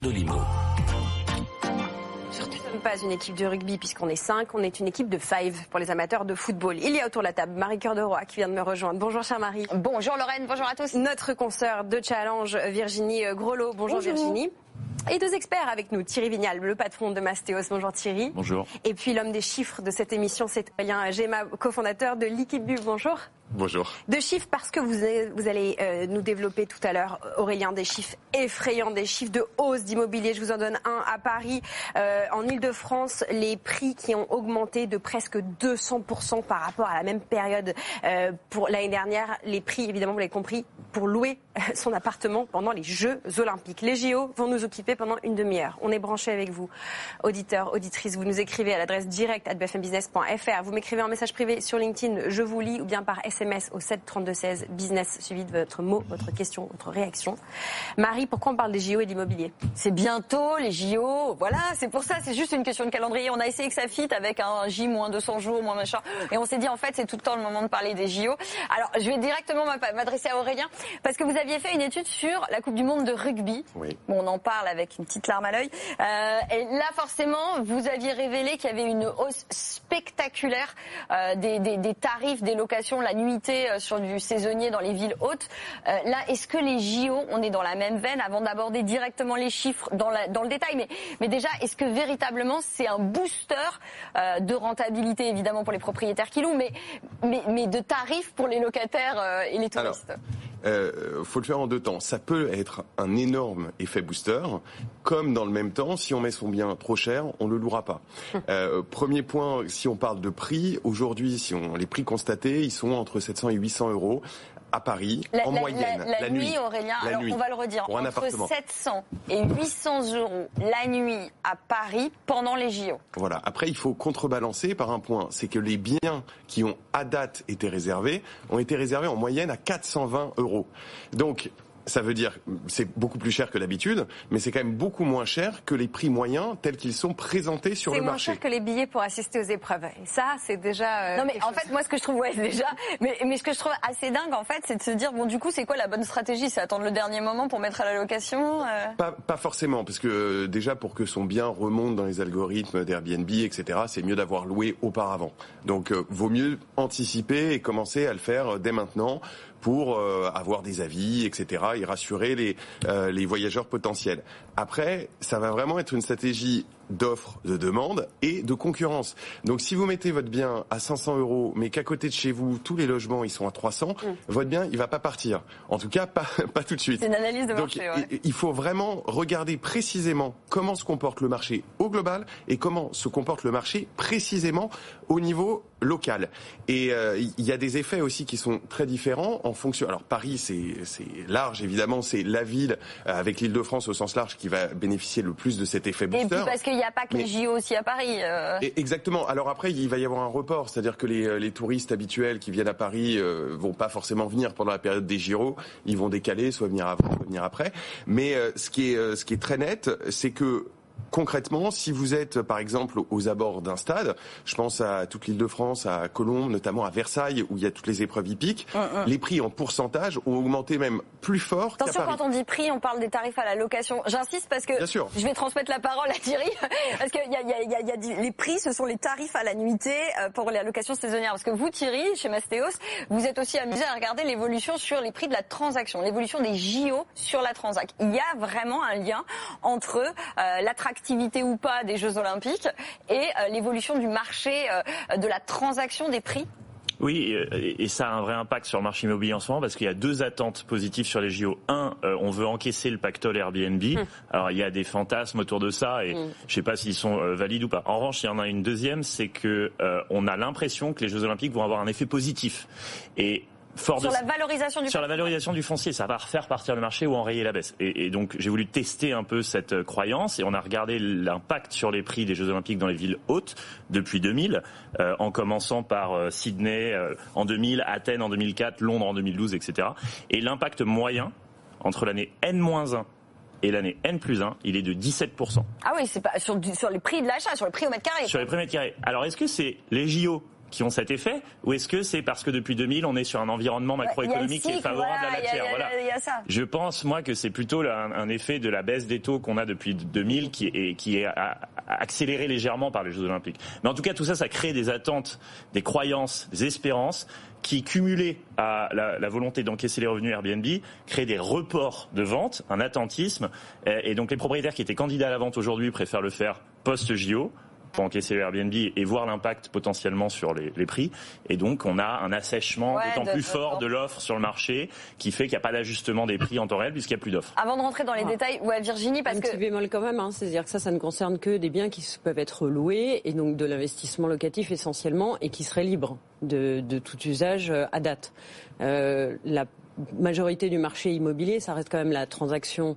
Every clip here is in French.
de Limo. Surtout, nous ne sommes pas une équipe de rugby puisqu'on est 5, on est une équipe de 5 pour les amateurs de football. Il y a autour de la table Marie Cœur de Roy qui vient de me rejoindre. Bonjour chère Marie. Bonjour Lorraine, bonjour à tous. Notre consoeur de challenge Virginie Grelot. Bonjour Virginie. Et deux experts avec nous, Thierry Vignal, le patron de Mastéos. Bonjour Thierry. Bonjour. Et puis l'homme des chiffres de cette émission, c'est Aurélien Gemma, cofondateur de Liquid Bu. Bonjour. Bonjour. De chiffres parce que vous allez nous développer tout à l'heure, Aurélien, des chiffres effrayants, des chiffres de hausse d'immobilier. Je vous en donne un à Paris. En Ile-de-France, les prix qui ont augmenté de presque 200% par rapport à la même période pour l'année dernière. Les prix, évidemment, vous l'avez compris, pour louer son appartement pendant les Jeux Olympiques. Les JO vont nous occuper pendant une demi-heure. On est branché avec vous, auditeurs, auditrices. Vous nous écrivez à l'adresse direct@bfmbusiness.fr. Vous m'écrivez en message privé sur LinkedIn, je vous lis, ou bien par SMS au 7 32 16 business, suivi de votre mot, votre question, votre réaction. Marie, pourquoi on parle des JO et de l'immobilier? C'est bientôt les JO, voilà, c'est pour ça, c'est juste une question de calendrier. On a essayé que ça fitte avec un J moins 200 jours, moins machin, et on s'est dit en fait c'est tout le temps le moment de parler des JO. Alors je vais directement m'adresser à Aurélien, parce que vous aviez fait une étude sur la Coupe du Monde de rugby. Oui. Bon, on en parle avec une petite larme à l'œil. Et là forcément, vous aviez révélé qu'il y avait une hausse spectaculaire des tarifs, des locations, la nuitée sur du saisonnier dans les villes hautes. Là, est-ce que les JO, on est dans la même veine avant d'aborder directement les chiffres dans le détail, mais déjà, est-ce que véritablement c'est un booster de rentabilité évidemment pour les propriétaires qui louent, mais de tarifs pour les locataires et les touristes? Faut le faire en deux temps. Ça peut être un énorme effet booster, comme dans le même temps, si on met son bien trop cher, on ne le louera pas. Premier point, si on parle de prix, aujourd'hui, les prix constatés, ils sont entre 700 et 800 euros à Paris, en moyenne. La nuit, Aurélien, alors on va le redire, entre 700 et 800 euros la nuit à Paris pendant les JO. Voilà. Après, il faut contrebalancer par un point, c'est que les biens qui ont à date été réservés ont été réservés en moyenne à 420 euros. Donc, ça veut dire c'est beaucoup plus cher que d'habitude, mais c'est quand même beaucoup moins cher que les prix moyens tels qu'ils sont présentés sur le marché. C'est moins cher que les billets pour assister aux épreuves. Et ça, c'est déjà... non, mais en fait, moi, ce que je trouve, mais ce que je trouve assez dingue, en fait, c'est de se dire, bon, du coup, c'est quoi la bonne stratégie? C'est attendre le dernier moment pour mettre à la location Pas forcément, parce que déjà, pour que son bien remonte dans les algorithmes d'Airbnb, etc., c'est mieux d'avoir loué auparavant. Donc, vaut mieux anticiper et commencer à le faire dès maintenant pour avoir des avis, etc., et rassurer les voyageurs potentiels. Après, ça va vraiment être une stratégie d'offre, de demande et de concurrence. Donc si vous mettez votre bien à 500 euros, mais qu'à côté de chez vous, tous les logements ils sont à 300, votre bien il va pas partir. En tout cas, pas tout de suite. C'est une analyse de marché. Donc il faut vraiment regarder précisément comment se comporte le marché au global et comment se comporte le marché précisément au niveau local. Et il y a des effets aussi qui sont très différents en fonction. Alors Paris c'est large évidemment, c'est la ville avec l'Île-de-France au sens large qui va bénéficier le plus de cet effet booster. Et puis parce qu'il n'y a pas que les JO aussi à Paris. Exactement. Alors après, il va y avoir un report, c'est-à-dire que les touristes habituels qui viennent à Paris vont pas forcément venir pendant la période des JO. Ils vont décaler, soit venir avant, soit venir après. Mais ce qui est très net, c'est que concrètement, si vous êtes par exemple aux abords d'un stade, je pense à toute l'Île-de-France, à Colombes, notamment à Versailles où il y a toutes les épreuves hippiques, les prix en pourcentage ont augmenté même plus fort qu'à Paris. Attention, quand on dit prix, on parle des tarifs à la location. J'insiste parce que je vais transmettre la parole à Thierry parce que les prix, ce sont les tarifs à la nuitée pour la location saisonnière. Parce que vous, Thierry, chez Mastéos, vous êtes aussi amusé à regarder l'évolution sur les prix de la transaction, l'évolution des JO sur la transac. Il y a vraiment un lien entre l'attractivité ou pas des Jeux Olympiques et l'évolution du marché de la transaction des prix? Oui, et ça a un vrai impact sur le marché immobilier en ce moment parce qu'il y a deux attentes positives sur les JO. Un, on veut encaisser le pactole Airbnb. Alors il y a des fantasmes autour de ça et je sais pas s'ils sont valides ou pas. En revanche, il y en a une deuxième, c'est que on a l'impression que les Jeux Olympiques vont avoir un effet positif. Et la valorisation du sur la valorisation du foncier, ça va refaire partir le marché ou enrayer la baisse. Et donc j'ai voulu tester un peu cette croyance et on a regardé l'impact sur les prix des Jeux Olympiques dans les villes hautes depuis 2000, en commençant par Sydney en 2000, Athènes en 2004, Londres en 2012, etc. Et l'impact moyen entre l'année N-1 et l'année N+1, il est de 17%. Ah oui, c'est pas sur les prix de l'achat, sur le prix au mètre carré. Sur les prix au mètre carré. Alors est-ce que c'est les JO qui ont cet effet, ou est-ce que c'est parce que depuis 2000 on est sur un environnement macroéconomique qui est favorable à la matière? Je pense moi que c'est plutôt un effet de la baisse des taux qu'on a depuis 2000 qui est accéléré légèrement par les Jeux Olympiques. Mais en tout cas tout ça, ça crée des attentes, des croyances, des espérances qui, cumulées à la volonté d'encaisser les revenus Airbnb, créent des reports de vente, un attentisme, et donc les propriétaires qui étaient candidats à la vente aujourd'hui préfèrent le faire post-JO pour encaisser le Airbnb et voir l'impact potentiellement sur les prix. Et donc, on a un assèchement d'autant plus fort de l'offre sur le marché qui fait qu'il n'y a pas d'ajustement des prix en temps réel puisqu'il n'y a plus d'offres. Avant de rentrer dans les détails, Virginie, parce que... Un petit bémol quand même, c'est-à-dire que ça ne concerne que des biens qui peuvent être loués et donc de l'investissement locatif essentiellement et qui seraient libres de tout usage à date. La majorité du marché immobilier, ça reste quand même la transaction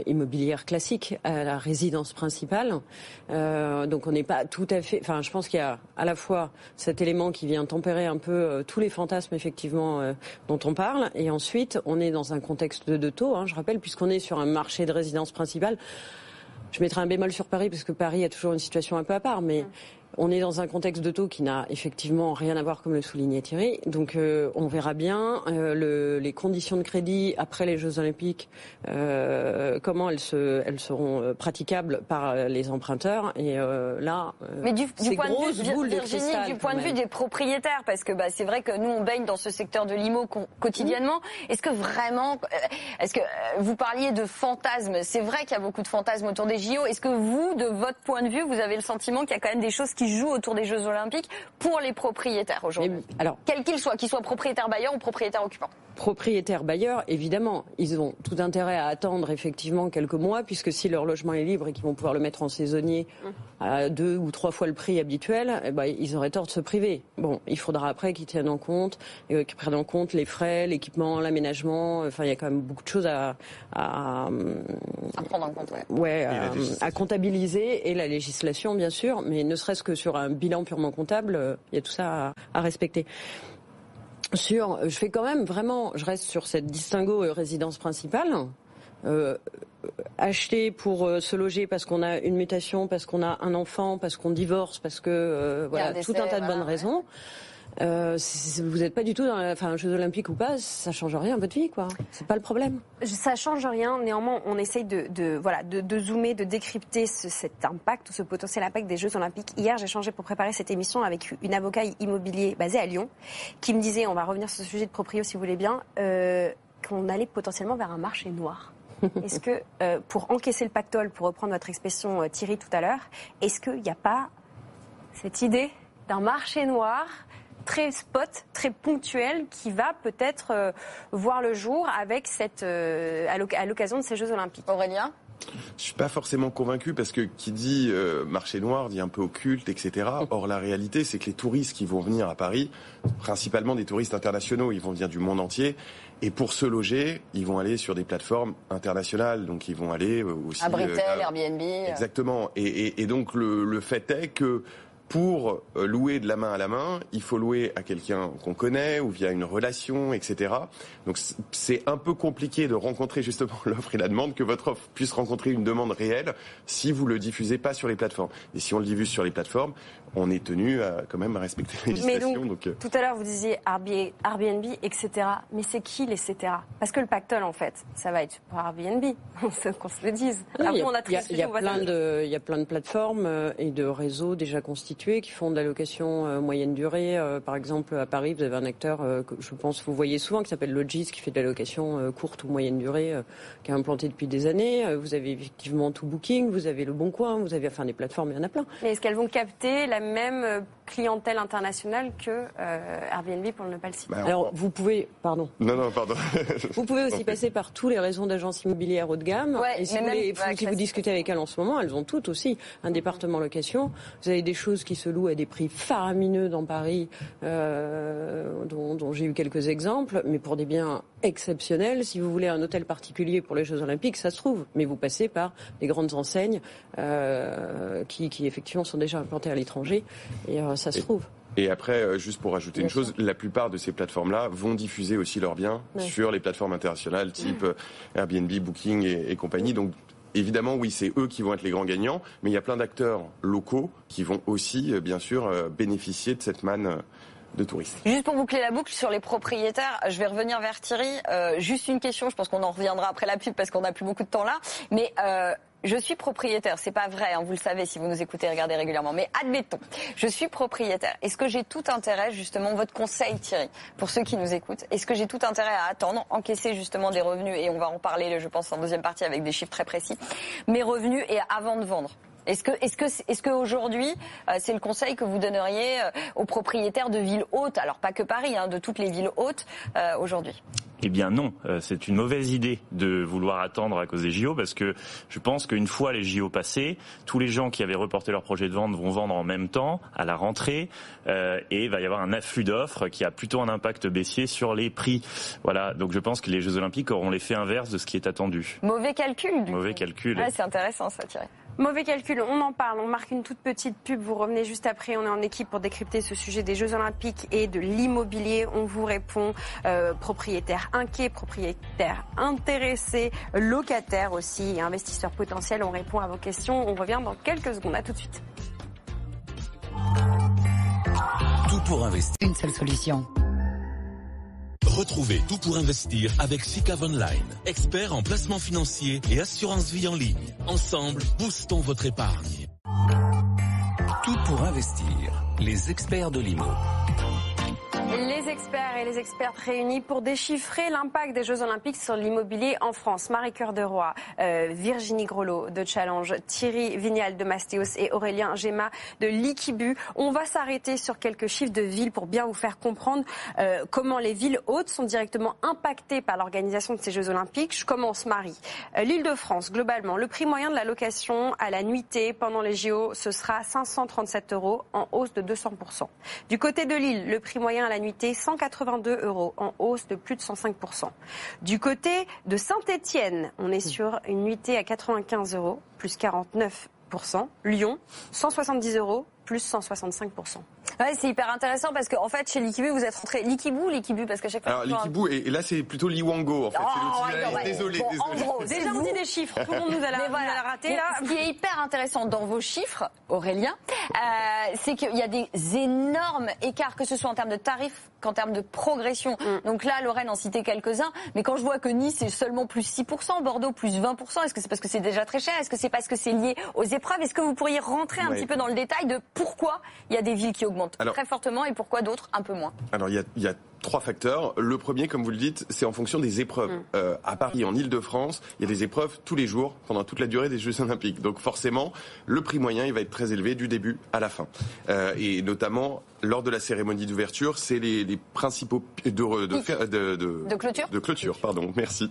immobilière classique à la résidence principale. Donc on n'est pas tout à fait... Enfin, je pense qu'il y a à la fois cet élément qui vient tempérer un peu tous les fantasmes, effectivement, dont on parle. Et ensuite, on est dans un contexte de taux, je rappelle, puisqu'on est sur un marché de résidence principale. Je mettrai un bémol sur Paris, parce que Paris a toujours une situation un peu à part, mais... On est dans un contexte de taux qui n'a effectivement rien à voir, comme le soulignait Thierry. Donc on verra bien les conditions de crédit après les Jeux Olympiques, comment elles seront praticables par les emprunteurs. Et là, mais du point de vue, Virginie, du point de vue des propriétaires, parce que c'est vrai que nous on baigne dans ce secteur de l'IMO quotidiennement. Est-ce que vraiment, vous parliez de fantasmes? C'est vrai qu'il y a beaucoup de fantasmes autour des JO. Est-ce que vous, de votre point de vue, vous avez le sentiment qu'il y a quand même des choses qui jouent autour des Jeux Olympiques pour les propriétaires aujourd'hui, quels qu'ils soient propriétaires bailleurs ou propriétaires occupants? Propriétaires bailleurs, évidemment, ils ont tout intérêt à attendre effectivement quelques mois, puisque si leur logement est libre et qu'ils vont pouvoir le mettre en saisonnier à 2 ou 3 fois le prix habituel, ils auraient tort de se priver. Bon, il faudra après qu'ils tiennent en compte, qu'ils prennent en compte les frais, l'équipement, l'aménagement. Enfin, il y a quand même beaucoup de choses à prendre en compte. À comptabiliser, et la législation bien sûr, mais ne serait-ce que sur un bilan purement comptable, il y a tout ça à respecter. Je reste sur cette distinguo résidence principale. Acheter pour se loger parce qu'on a une mutation, parce qu'on a un enfant, parce qu'on divorce, parce que tout un tas de bonnes raisons. Vous n'êtes pas du tout dans Jeux Olympiques ou pas, ça change rien à votre vie, quoi. C'est pas le problème. Ça change rien. Néanmoins, on essaye de zoomer, de décrypter cet impact, ce potentiel impact des Jeux Olympiques. Hier, j'ai échangé pour préparer cette émission avec une avocat immobilier basée à Lyon, qui me disait, on va revenir sur ce sujet de proprio si vous voulez bien, qu'on allait potentiellement vers un marché noir. Est-ce que, pour encaisser le pactole, pour reprendre votre expression Thierry tout à l'heure, est-ce qu'il n'y a pas cette idée d'un marché noir très spot, très ponctuel, qui va peut-être voir le jour avec à l'occasion de ces Jeux Olympiques? Aurélien? Je suis pas forcément convaincu, parce que qui dit marché noir dit un peu occulte, etc. Or la réalité, c'est que les touristes qui vont venir à Paris, principalement des touristes internationaux, ils vont venir du monde entier, et pour se loger, ils vont aller sur des plateformes internationales, donc ils vont aller aussi à Britel, Airbnb. Exactement. Et donc le fait est que pour louer de la main à la main, il faut louer à quelqu'un qu'on connaît ou via une relation, etc. Donc c'est un peu compliqué de rencontrer justement l'offre et la demande, que votre offre puisse rencontrer une demande réelle si vous le diffusez pas sur les plateformes. Et si on le diffuse sur les plateformes, on est tenu quand même à respecter la législation. Mais donc, tout à l'heure, vous disiez Airbnb, etc. Mais c'est qui les etc.? Parce que le pactole, en fait, ça va être pour Airbnb, qu'on se le dise. Il y a plein de plateformes et de réseaux déjà constitués qui font de la location moyenne durée. Par exemple, à Paris, vous avez un acteur que je pense vous voyez souvent, qui s'appelle Logis, qui fait de la location courte ou moyenne durée, qui est implanté depuis des années. Vous avez effectivement Tout Booking, vous avez Le Bon Coin, vous avez des plateformes, il y en a plein. Mais est-ce qu'elles vont capter la même clientèle internationale que Airbnb, pour ne pas le citer? Alors, vous pouvez... Pardon. Non, pardon. Vous pouvez aussi passer par tous les réseaux d'agences immobilières haut de gamme. Et si vous discutez avec elles en ce moment, elles ont toutes aussi un département location. Vous avez des choses qui se louent à des prix faramineux dans Paris, dont j'ai eu quelques exemples, mais pour des biens exceptionnels. Si vous voulez un hôtel particulier pour les Jeux Olympiques, ça se trouve. Mais vous passez par des grandes enseignes qui effectivement sont déjà implantées à l'étranger, et ça se trouve. Et après, juste pour rajouter une chose, la plupart de ces plateformes-là vont diffuser aussi leurs biens sur les plateformes internationales type Airbnb, Booking et compagnie. Donc évidemment, oui, c'est eux qui vont être les grands gagnants, mais il y a plein d'acteurs locaux qui vont aussi, bien sûr, bénéficier de cette manne de touristes. Juste pour boucler la boucle sur les propriétaires, je vais revenir vers Thierry. Juste une question, je pense qu'on en reviendra après la pub parce qu'on n'a plus beaucoup de temps là. Mais je suis propriétaire, c'est pas vrai, hein, vous le savez si vous nous écoutez et regardez régulièrement. Mais admettons, je suis propriétaire. Est-ce que j'ai tout intérêt, justement, votre conseil Thierry, pour ceux qui nous écoutent, est-ce que j'ai tout intérêt à attendre, encaisser justement des revenus, et on va en parler, je pense, en deuxième partie avec des chiffres très précis, mes revenus et avant de vendre? Est-ce que aujourd'hui, c'est le conseil que vous donneriez aux propriétaires de villes hautes, alors pas que Paris, hein, de toutes les villes hautes aujourd'hui? Eh bien non, c'est une mauvaise idée de vouloir attendre à cause des JO parce que je pense qu'une fois les JO passés, tous les gens qui avaient reporté leur projet de vente vont vendre en même temps à la rentrée et il va y avoir un afflux d'offres qui a plutôt un impact baissier sur les prix. Voilà, donc je pense que les Jeux Olympiques auront l'effet inverse de ce qui est attendu. Mauvais calcul. Mauvais calcul. Ouais, c'est intéressant ça, Thierry. Mauvais calcul, on en parle, on marque une toute petite pub, vous revenez juste après, on est en équipe pour décrypter ce sujet des Jeux Olympiques et de l'immobilier. On vous répond, propriétaires inquiets, propriétaires intéressés, locataires aussi, et investisseurs potentiels, on répond à vos questions. On revient dans quelques secondes, à tout de suite. Tout pour investir. Une seule solution. Retrouvez Tout pour investir avec SICAV Online, expert en placement financier et assurance vie en ligne. Ensemble, boostons votre épargne. Tout pour investir, les experts de l'IMO. Les experts et les expertes réunis pour déchiffrer l'impact des Jeux Olympiques sur l'immobilier en France. Marie-Cœur de Roy, Virginie Grelot de Challenge, Thierry Vignal de Mastéos et Aurélien Géma de Liquibu. On va s'arrêter sur quelques chiffres de villes pour bien vous faire comprendre comment les villes hautes sont directement impactées par l'organisation de ces Jeux Olympiques. Je commence, Marie. L'Île-de-France, globalement, le prix moyen de la location à la nuitée pendant les JO, ce sera 537 € en hausse de 200%. Du côté de Lille, le prix moyen à la nuitée, 182 € en hausse de plus de 105%. Du côté de Saint-Étienne, on est sur une nuitée à 95 €, plus 49%. Lyon, 170 €, plus 165%. Ouais, c'est hyper intéressant parce qu'en fait, chez Liquibu, vous êtes rentré Liquibu ou Liquibu parce qu'à chaque fois. Alors Liquibu, et là c'est plutôt Liwango en fait. Désolé. En gros, Déjà on dit des chiffres, tout le monde nous a raté là. Ce qui est hyper intéressant dans vos chiffres, Aurélien, c'est qu'il y a des énormes écarts, que ce soit en termes de tarifs qu'en termes de progression. Donc là, Lorraine en citait quelques-uns, mais quand je vois que Nice est seulement plus 6%, Bordeaux plus 20%, est-ce que c'est parce que c'est déjà très cher? Est-ce que c'est parce que c'est lié aux épreuves? Est-ce que vous pourriez rentrer un petit peu dans le détail de pourquoi il y a des villes qui augmentent très fortement et pourquoi d'autres un peu moins? Alors il y a 3 facteurs. Le premier, comme vous le dites, c'est en fonction des épreuves. À Paris, en Île-de-France, il y a des épreuves tous les jours pendant toute la durée des Jeux Olympiques. Donc forcément, le prix moyen, il va être très élevé du début à la fin. Et notamment, lors de la cérémonie d'ouverture, c'est les principaux de clôture, pardon, merci.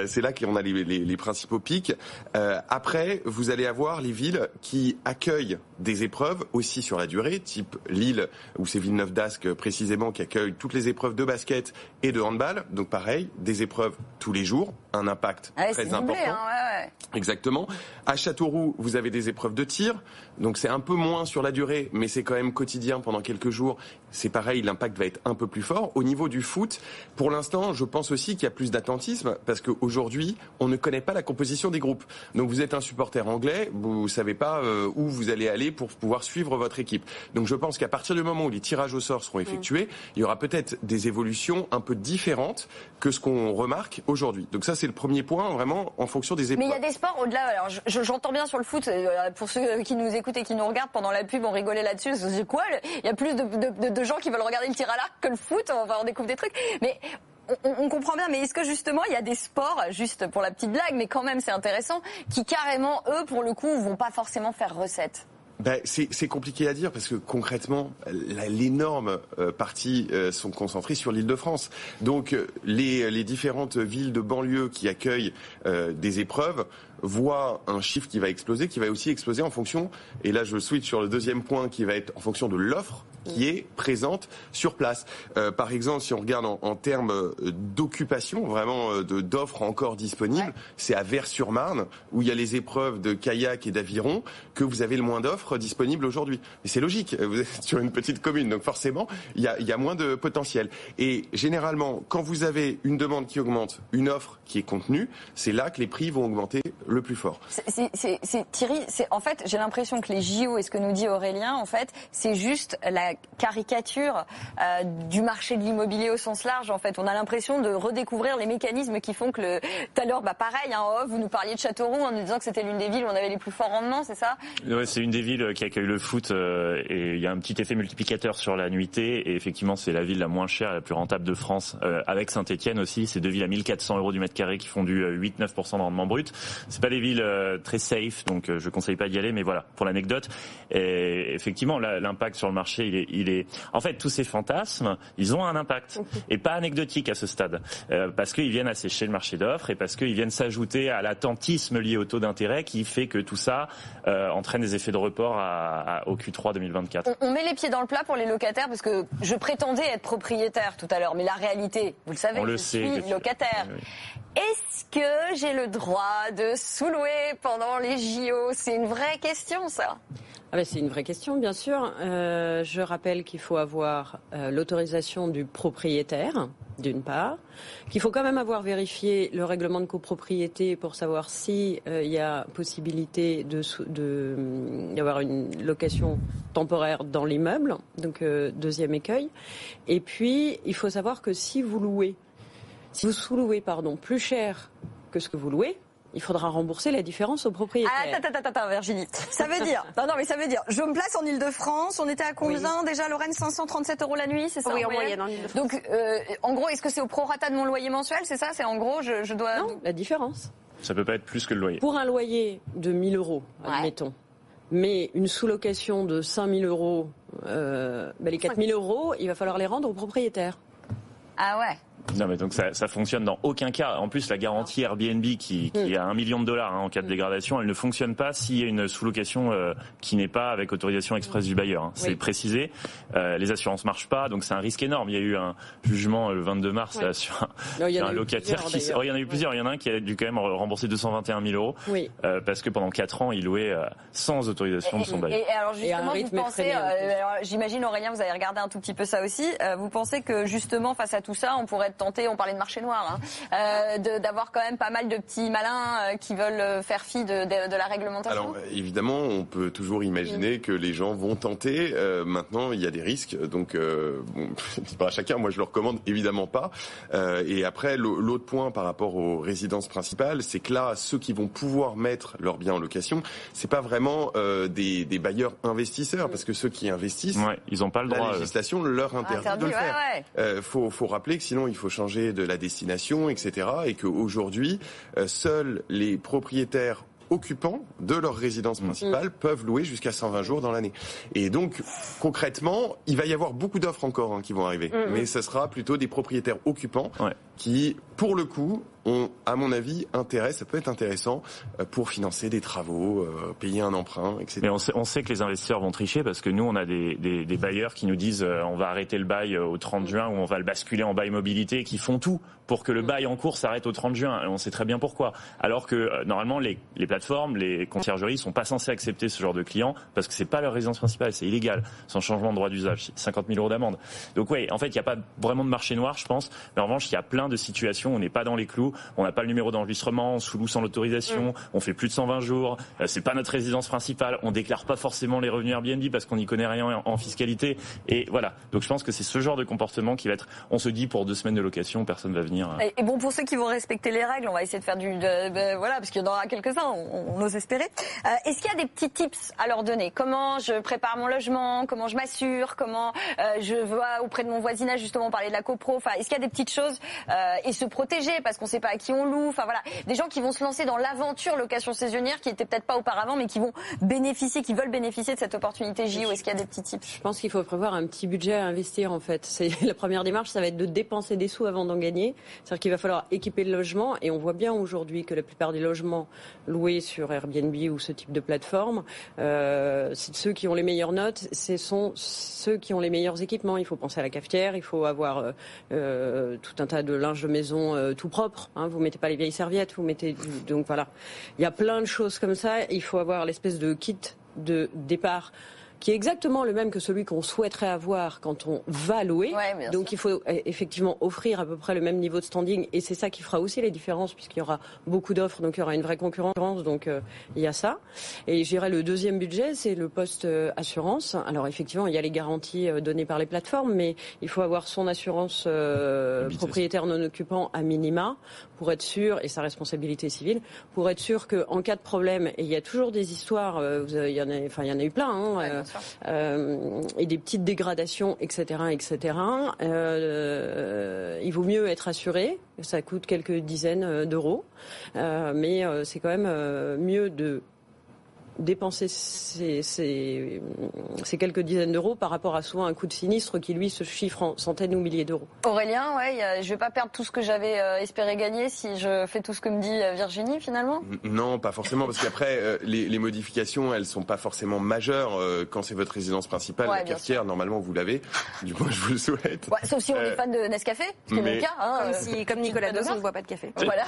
C'est là qu'on a les principaux pics. Après, vous allez avoir les villes qui accueillent des épreuves aussi sur la durée, type Lille, ou c'est Villeneuve d'Ascq précisément qui accueille toutes les épreuves de basket et de handball. Donc pareil, des épreuves tous les jours, un impact très important. Ouais. Exactement. À Châteauroux, vous avez des épreuves de tir. Donc c'est un peu moins sur la durée, mais c'est quand même quotidien pendant quelques jours. C'est pareil, l'impact va être un peu plus fort. Au niveau du foot, pour l'instant, je pense aussi qu'il y a plus d'attentisme parce qu'aujourd'hui, on ne connaît pas la composition des groupes. Donc vous êtes un supporter anglais, vous savez pas où vous allez aller pour pouvoir suivre votre équipe. Donc je pense qu'à partir du moment où les tirages au sort seront effectués, il y aura peut-être des évolutions un peu différentes que ce qu'on remarque aujourd'hui. Donc ça, c'est le premier point, vraiment, en fonction des épreuves. Mais il y a des sports au-delà. Alors j'entends bien sur le foot, pour ceux qui nous écoutent et qui nous regardent pendant la pub, on rigolait là-dessus. C'est quoi? Il y a plus de gens qui veulent regarder le tir à l'arc que le foot. Enfin, on découvre des trucs. Mais on comprend bien, mais est-ce que justement il y a des sports, juste pour la petite blague, mais quand même c'est intéressant, qui carrément, eux, pour le coup, vont pas forcément faire recette? C'est compliqué à dire parce que concrètement, l'énorme partie sont concentrées sur l'Île-de-France. Donc les différentes villes de banlieue qui accueillent des épreuves voient un chiffre qui va exploser, qui va aussi exploser en fonction, et là je switch sur le deuxième point, qui va être en fonction de l'offre qui est présente sur place. Par exemple, si on regarde en termes d'occupation, vraiment d'offres encore disponibles, c'est à Vers-sur-Marne, où il y a les épreuves de kayak et d'aviron, que vous avez le moins d'offres. d'offres disponibles aujourd'hui. Mais c'est logique, vous êtes sur une petite commune, donc forcément, il y a moins de potentiel. Et généralement, quand vous avez une demande qui augmente, une offre qui est contenue, c'est là que les prix vont augmenter le plus fort. Thierry, en fait, j'ai l'impression que les JO et ce que nous dit Aurélien, en fait, c'est juste la caricature du marché de l'immobilier au sens large. En fait, on a l'impression de redécouvrir les mécanismes qui font que tout à l'heure, pareil, en off, vous nous parliez de Châteauroux en nous disant que c'était l'une des villes où on avait les plus forts rendements, c'est ça? Ouais, c'est une des villes qui accueille le foot et il y a un petit effet multiplicateur sur la nuitée et effectivement, c'est la ville la moins chère et la plus rentable de France avec Saint-Étienne aussi. C'est deux villes à 1400 € du mètre carré qui font du 8-9% de rendement brut. C'est pas des villes très safe, donc je conseille pas d'y aller, mais voilà, pour l'anecdote. Et effectivement, l'impact sur le marché, il est... En fait, tous ces fantasmes, ils ont un impact et pas anecdotique à ce stade parce qu'ils viennent assécher le marché d'offres et parce qu'ils viennent s'ajouter à l'attentisme lié au taux d'intérêt qui fait que tout ça entraîne des effets de report au Q3 2024. On met les pieds dans le plat pour les locataires parce que je prétendais être propriétaire tout à l'heure, mais la réalité, vous le savez, je suis locataire. Oui. Est-ce que j'ai le droit de sous-louer pendant les JO? C'est une vraie question, ça. C'est une vraie question, bien sûr. Je rappelle qu'il faut avoir l'autorisation du propriétaire, d'une part, qu'il faut quand même avoir vérifié le règlement de copropriété pour savoir si y a possibilité d'avoir une location temporaire dans l'immeuble, donc deuxième écueil. Et puis, il faut savoir que si vous sous-louez plus cher que ce que vous louez, il faudra rembourser la différence au propriétaire. Attends, Virginie. Ça veut dire, mais ça veut dire, je me place en Ile-de-France, on était à combien déjà, Lorraine? 537 € la nuit, c'est ça? Oui, en moyenne en Ile-de-France. Donc, en gros, est-ce que c'est au prorata de mon loyer mensuel, c'est ça? C'est en gros, je dois... Non, la différence. Ça peut pas être plus que le loyer. Pour un loyer de 1 000 €, admettons, mais une sous-location de 5 000 €, les 4 000 €, il va falloir les rendre au propriétaire. Ah ouais. Non, mais donc ça fonctionne dans aucun cas. En plus, la garantie Airbnb qui est à $1 million en cas de dégradation, elle ne fonctionne pas s'il y a une sous-location qui n'est pas avec autorisation express du bailleur. C'est précisé. Les assurances marchent pas, donc c'est un risque énorme. Il y a eu un jugement le 22 mars là, sur un locataire qui... il y en a eu plusieurs. Il y en a un qui a dû quand même rembourser 221 000 € parce que pendant 4 ans, il louait sans autorisation de son bailleur. Et alors justement, vous pensez, j'imagine Aurélien, vous avez regardé un tout petit peu ça aussi, vous pensez que justement face à tout ça, on pourrait être tenté, on parlait de marché noir, d'avoir quand même pas mal de petits malins qui veulent faire fi de la réglementation? Alors évidemment, on peut toujours imaginer que les gens vont tenter. Maintenant, il y a des risques, donc c'est pas à chacun. Moi, je le recommande évidemment pas. Et après, l'autre point par rapport aux résidences principales, c'est que là, ceux qui vont pouvoir mettre leurs biens en location, c'est pas vraiment des bailleurs investisseurs, parce que ceux qui investissent, ils ont pas le droit. La législation leur interdit de le faire. Faut rappeler que sinon, il faut changer de la destination, etc. Et qu'aujourd'hui, seuls les propriétaires occupants de leur résidence principale peuvent louer jusqu'à 120 jours dans l'année. Et donc, concrètement, il va y avoir beaucoup d'offres encore qui vont arriver. Mais ce sera plutôt des propriétaires occupants qui, pour le coup, ont, à mon avis, intérêt, ça peut être intéressant pour financer des travaux, payer un emprunt, etc. Mais on sait que les investisseurs vont tricher parce que nous, on a des bailleurs qui nous disent on va arrêter le bail au 30 juin ou on va le basculer en bail mobilité, qui font tout pour que le bail en cours s'arrête au 30 juin. Et on sait très bien pourquoi. Alors que normalement, les plateformes, les conciergeries sont pas censées accepter ce genre de clients parce que c'est pas leur résidence principale, c'est illégal, sans changement de droit d'usage, 50 000 € d'amende. Donc en fait, il n'y a pas vraiment de marché noir, je pense. Mais en revanche, il y a plein de situations où on n'est pas dans les clous, on n'a pas le numéro d'enregistrement, on sous-loue sans l'autorisation, on fait plus de 120 jours, c'est pas notre résidence principale, on déclare pas forcément les revenus Airbnb parce qu'on n'y connaît rien en fiscalité. Et voilà. Donc je pense que c'est ce genre de comportement qui va être, on se dit pour 2 semaines de location, personne va venir. Et bon, pour ceux qui vont respecter les règles, on va essayer de faire voilà, parce qu'il y en aura quelques-uns, on ose espérer. Est-ce qu'il y a des petits tips à leur donner? Comment je prépare mon logement? Comment je m'assure? Comment je vois auprès de mon voisinage, justement, parler de la copro? Enfin, est-ce qu'il y a des petites choses et se protéger parce qu'on sait pas à qui on loue? Enfin voilà, des gens qui vont se lancer dans l'aventure location saisonnière, qui étaient peut-être pas auparavant, mais qui vont bénéficier, qui veulent bénéficier de cette opportunité JO. Est-ce qu'il y a des petits tips? Je pense qu'il faut prévoir un petit budget à investir, en fait. C'est la première démarche, ça va être de dépenser des sous avant d'en gagner. C'est-à-dire qu'il va falloir équiper le logement, et on voit bien aujourd'hui que la plupart des logements loués sur Airbnb ou ce type de plateforme, ceux qui ont les meilleures notes, ce sont ceux qui ont les meilleurs équipements. Il faut penser à la cafetière, il faut avoir tout un tas de linge de maison tout propre. Vous mettez pas les vieilles serviettes, vous mettez donc voilà. Il y a plein de choses comme ça. Il faut avoir l'espèce de kit de départ qui est exactement le même que celui qu'on souhaiterait avoir quand on va louer. Ouais, donc il faut effectivement offrir à peu près le même niveau de standing et c'est ça qui fera aussi les différences puisqu'il y aura beaucoup d'offres, donc il y aura une vraie concurrence, donc il y a ça. Et je dirais le deuxième budget, c'est le poste assurance. Alors effectivement, il y a les garanties données par les plateformes, mais il faut avoir son assurance propriétaire non occupant à minima pour être sûr, et sa responsabilité civile, pour être sûr qu'en cas de problème, et il y a toujours des histoires, il y en a eu plein, hein, et des petites dégradations, etc., etc. Il vaut mieux être assuré. Ça coûte quelques dizaines d'euros, mais c'est quand même mieux de dépenser ces quelques dizaines d'euros par rapport à souvent un coût de sinistre qui lui se chiffre en centaines ou milliers d'euros. Aurélien, je vais pas perdre tout ce que j'avais espéré gagner si je fais tout ce que me dit Virginie finalement. Non, pas forcément, parce qu'après les modifications, elles sont pas forcément majeures quand c'est votre résidence principale. La cafetière, normalement vous l'avez. Du moins, je vous le souhaite. Ouais, sauf si on est fan de Nescafé, ce qui est mon cas. Hein, comme Nicolas Dos, on ne boit pas de café. Voilà.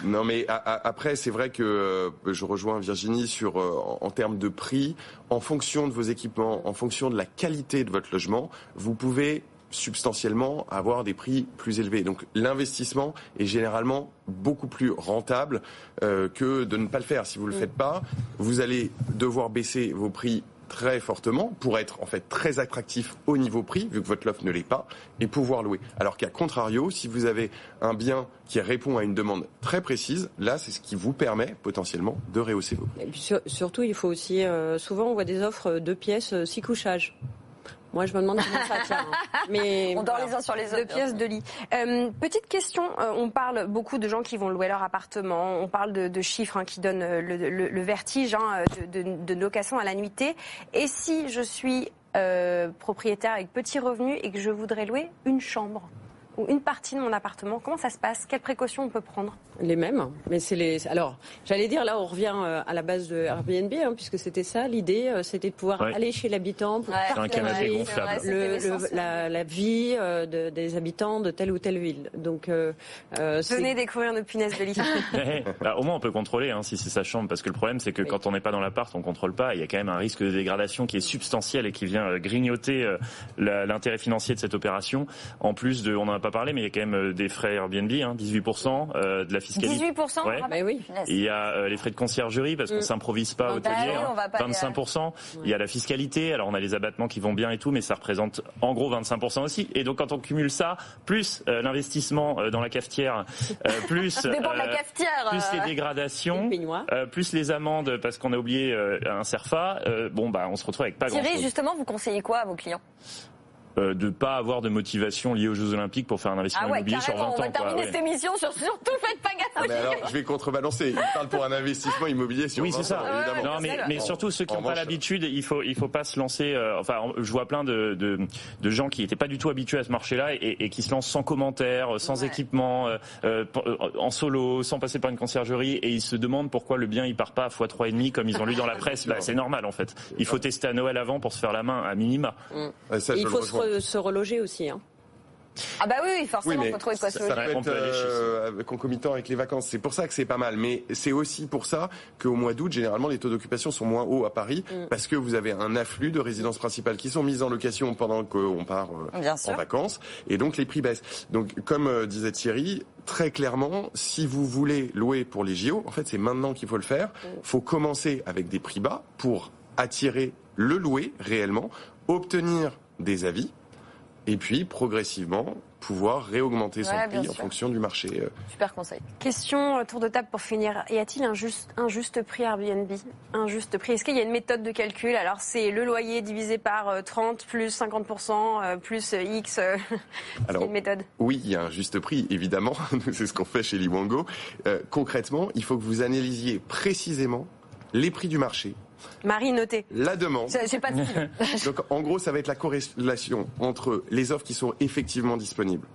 Non, mais après, c'est vrai que je rejoins Virginie sur en termes de prix, en fonction de vos équipements, en fonction de la qualité de votre logement, vous pouvez substantiellement avoir des prix plus élevés. Donc l'investissement est généralement beaucoup plus rentable que de ne pas le faire. Si vous ne le faites pas, vous allez devoir baisser vos prix très fortement pour être en fait très attractif au niveau prix, vu que votre offre ne l'est pas, et pouvoir louer. Alors qu'à contrario, si vous avez un bien qui répond à une demande très précise, là c'est ce qui vous permet potentiellement de rehausser vos prix. Et puis surtout, il faut aussi, souvent on voit des offres 2 pièces, 6 couchages. Moi, je me demande comment ça tient. Mais on dort les uns sur les autres. 2 pièces, 2 lits. Petite question, on parle beaucoup de gens qui vont louer leur appartement, on parle de chiffres qui donnent le vertige de location à la nuitée. Et si je suis propriétaire avec petit revenu et que je voudrais louer une chambre ou une partie de mon appartement, comment ça se passe? Quelles précautions on peut prendre? Les mêmes, mais c'est les. Alors, j'allais dire là, on revient à la base de Airbnb, puisque c'était ça l'idée, c'était de pouvoir aller chez l'habitant pour partager la vie des habitants de telle ou telle ville. Donc, venez découvrir nos punaises de lit. Au moins, on peut contrôler si c'est sa chambre, parce que le problème, c'est que quand on n'est pas dans l'appart, on contrôle pas. Il y a quand même un risque de dégradation qui est substantiel et qui vient grignoter l'intérêt financier de cette opération. En plus on en a pas parlé, mais il y a quand même des frais Airbnb, 18% de la fiscalité. 18%, ouais. Bah oui. Il y a les frais de conciergerie, parce qu'on s'improvise pas hôtelier, 25%. Il y a la fiscalité, alors on a les abattements qui vont bien et tout, mais ça représente en gros 25% aussi. Et donc quand on cumule ça, plus l'investissement dans la cafetière, plus plus les dégradations, plus les amendes parce qu'on a oublié un CERFA, on se retrouve avec pas grand-chose. Thierry, justement, vous conseillez quoi à vos clients? De pas avoir de motivation liée aux Jeux Olympiques pour faire un investissement immobilier sur 20 ans. On va terminer cette émission sur surtout faites pas gaffe. Mais alors, je vais contrebalancer. Il parle pour un investissement immobilier sur 20 ans. Oui, c'est ça. Évidemment. Non, mais surtout ceux qui n'ont pas l'habitude, il faut pas se lancer. Je vois plein de gens qui n'étaient pas du tout habitués à ce marché-là et qui se lancent sans commentaires, sans équipement, en solo, sans passer par une conciergerie, et ils se demandent pourquoi le bien il part pas à x3,5 comme ils ont lu dans la presse. C'est normal en fait. Il faut tester à Noël avant pour se faire la main à minima. Il faut se reloger aussi. Ah bah oui, forcément, il faut trouver de quoi se loger. Ça peut être concomitant avec les vacances. C'est pour ça que c'est pas mal. Mais c'est aussi pour ça qu'au mois d'août, généralement, les taux d'occupation sont moins hauts à Paris, parce que vous avez un afflux de résidences principales qui sont mises en location pendant qu'on part en vacances. Et donc, les prix baissent. Donc, comme disait Thierry, très clairement, si vous voulez louer pour les JO, en fait, c'est maintenant qu'il faut le faire. Faut commencer avec des prix bas pour attirer le louer réellement, obtenir des avis, et puis progressivement pouvoir réaugmenter son prix en fonction du marché. Super conseil. Question tour de table pour finir. Y a-t-il un juste prix Airbnb? Un juste prix? Est-ce qu'il y a une méthode de calcul? Alors c'est le loyer divisé par 30 plus 50% plus X. Alors, une méthode? Oui, il y a un juste prix, évidemment. C'est ce qu'on fait chez Liwango. Concrètement, il faut que vous analysiez précisément les prix du marché. Marie, notez. La demande. J'ai pas de style. Donc, en gros, ça va être la corrélation entre les offres qui sont effectivement disponibles,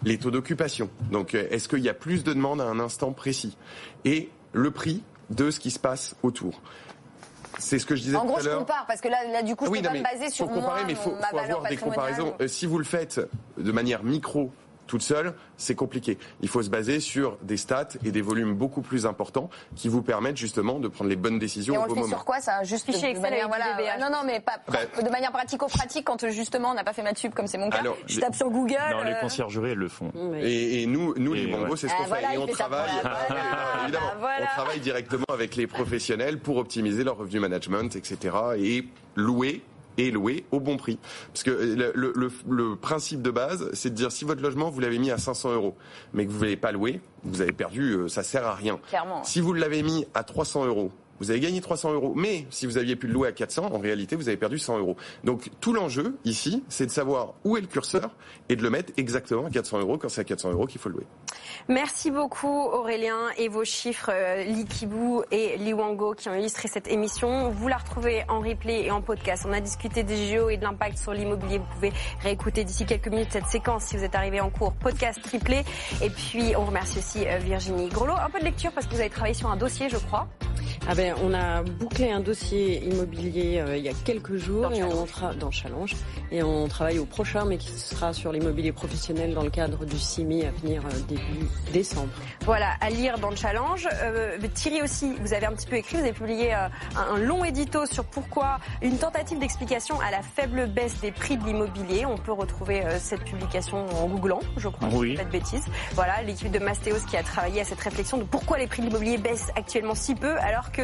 les taux d'occupation. Donc, est-ce qu'il y a plus de demandes à un instant précis, et le prix de ce qui se passe autour. C'est ce que je disais tout à l'heure. En gros, je compare, parce que là du coup, je peux pas me baser sur comparer, moi, mais faut ma valeur avoir des comparaisons. Si vous le faites de manière micro, toute seule, c'est compliqué. Il faut se baser sur des stats et des volumes beaucoup plus importants qui vous permettent justement de prendre les bonnes décisions au bon moment. Et on le fait sur quoi ça? Juste de manière, non, mais pas de manière pratico-pratique quand justement on n'a pas fait maths sup comme c'est mon cas. Alors, je tape sur Google. Non, les conciergeries, elles le font. Et nous les bongos, c'est ce qu'on fait. Et on travaille, évidemment, on travaille directement avec les professionnels pour optimiser leur revenu management, etc. et louer au bon prix. Parce que le principe de base, c'est de dire si votre logement, vous l'avez mis à 500 €, mais que vous ne l'avez pas loué, vous avez perdu, ça sert à rien. Clairement. Si vous l'avez mis à 300 €, vous avez gagné 300 €. Mais si vous aviez pu le louer à 400, en réalité, vous avez perdu 100 €. Donc, tout l'enjeu, ici, c'est de savoir où est le curseur et de le mettre exactement à 400 € quand c'est à 400 € qu'il faut le louer. Merci beaucoup, Aurélien, et vos chiffres, Likibu et Liwango, qui ont illustré cette émission. Vous la retrouvez en replay et en podcast. On a discuté des JO et de l'impact sur l'immobilier. Vous pouvez réécouter d'ici quelques minutes cette séquence si vous êtes arrivé en cours. Podcast replay. Et puis, on remercie aussi Virginie Grelot. Un peu de lecture parce que vous avez travaillé sur un dossier, je crois. On a bouclé un dossier immobilier il y a quelques jours dans Challenge et on travaille au prochain, mais qui sera sur l'immobilier professionnel dans le cadre du CIMI à venir début décembre. Voilà, à lire dans le Challenge. Thierry aussi, vous avez un petit peu écrit, vous avez publié un long édito sur pourquoi une tentative d'explication à la faible baisse des prix de l'immobilier. On peut retrouver cette publication en googlant, je crois, oui. Pas de bêtises. Voilà, l'équipe de Mastéos qui a travaillé à cette réflexion de pourquoi les prix de l'immobilier baissent actuellement si peu, alors que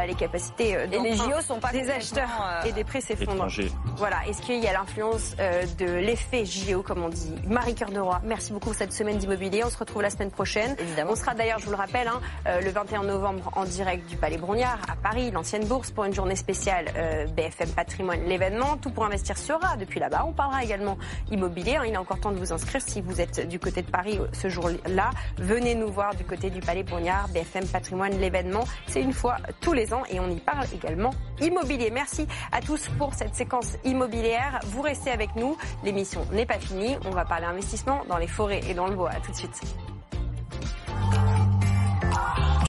les capacités et les JO sont pas des acheteurs et des prix s'effondrent. Voilà, est-ce qu'il y a l'influence de l'effet JO, comme on dit? Marie Cœur de Roy, merci beaucoup pour cette semaine d'immobilier. On se retrouve la semaine prochaine. Évidemment. On sera d'ailleurs, je vous le rappelle, le 21 novembre en direct du Palais Brongniart à Paris, l'ancienne bourse, pour une journée spéciale BFM Patrimoine, l'événement. Tout pour investir sera depuis là-bas. On parlera également immobilier. Il est encore temps de vous inscrire si vous êtes du côté de Paris ce jour-là. Venez nous voir du côté du Palais Brongniart, BFM Patrimoine, l'événement. C'est une fois tous les ans et on y parle également immobilier. Merci à tous pour cette séquence immobilière. Vous restez avec nous. L'émission n'est pas finie. On va parler investissement dans les forêts et dans le bois. À tout de suite.